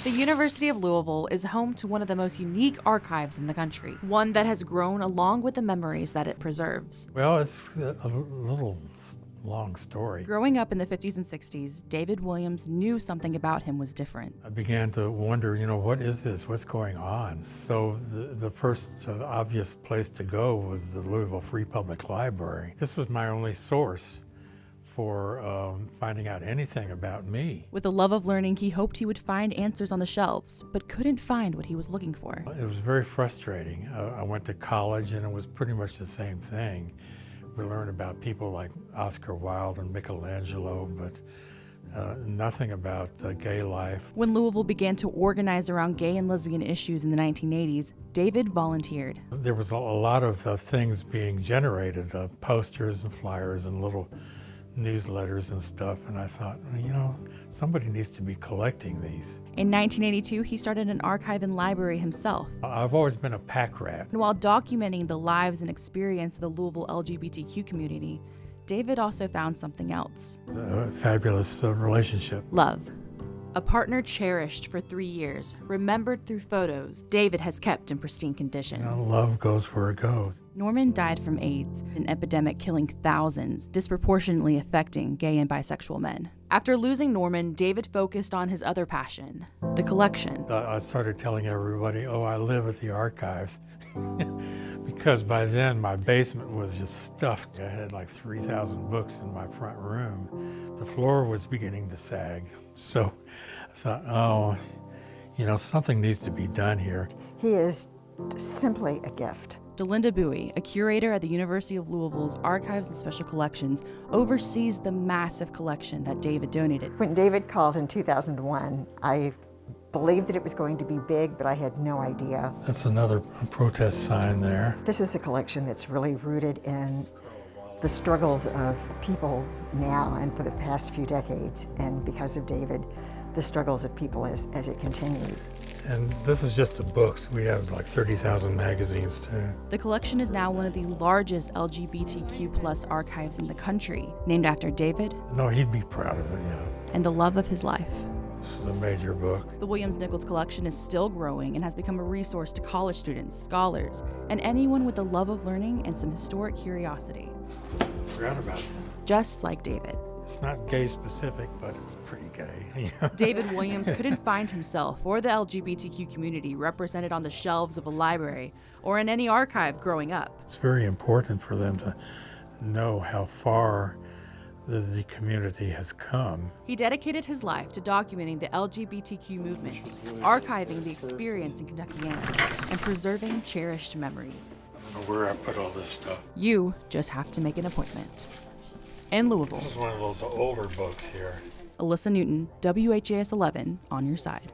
The University of Louisville is home to one of the most unique archives in the country, one that has grown along with the memories that it preserves. Well, it's a little long story. Growing up in the 50s and 60s, David Williams knew something about him was different. I began to wonder, what is this? What's going on? So the first obvious place to go was the Louisville Free Public Library. This was my only source for finding out anything about me. With a love of learning, he hoped he would find answers on the shelves, but couldn't find what he was looking for. It was very frustrating. I went to college and it was pretty much the same thing. We learned about people like Oscar Wilde and Michelangelo, but nothing about gay life. When Louisville began to organize around gay and lesbian issues in the 1980s, David volunteered. There was a lot of things being generated, posters and flyers and little newsletters and stuff, and I thought, somebody needs to be collecting these. In 1982, he started an archive and library himself. I've always been a pack rat. And while documenting the lives and experience of the Louisville LGBTQ community, David also found something else. A fabulous relationship. Love. A partner cherished for 3 years, remembered through photos, David has kept in pristine condition. Love goes where it goes. Norman died from AIDS, an epidemic killing thousands, disproportionately affecting gay and bisexual men. After losing Norman, David focused on his other passion, the collection. I started telling everybody, I live at the archives. Because by then my basement was just stuffed. I had like 3,000 books in my front room. The floor was beginning to sag. So I thought, something needs to be done here. He is simply a gift. Delinda Bowie, a curator at the University of Louisville's Archives and Special Collections, oversees the massive collection that David donated. When David called in 2001, I believed that it was going to be big, but I had no idea. That's another protest sign there. This is a collection that's really rooted in the struggles of people now and for the past few decades, and because of David, the struggles of people as it continues. And this is just the books. We have like 30,000 magazines too. The collection is now one of the largest LGBTQ plus archives in the country, named after David. No, he'd be proud of it, And the love of his life. This is a major book. The Williams-Nichols collection is still growing and has become a resource to college students, scholars, and anyone with the love of learning and some historic curiosity. Forgot about that. Just like David. It's not gay specific, but it's pretty gay. David Williams couldn't find himself or the LGBTQ community represented on the shelves of a library or in any archive growing up. It's very important for them to know how far the community has come. He dedicated his life to documenting the LGBTQ movement, archiving the experience in Kentuckiana, and preserving cherished memories. I don't know where I put all this stuff. You just have to make an appointment. In Louisville. This is one of those older books here. Alyssa Newton, WHAS 11, on your side.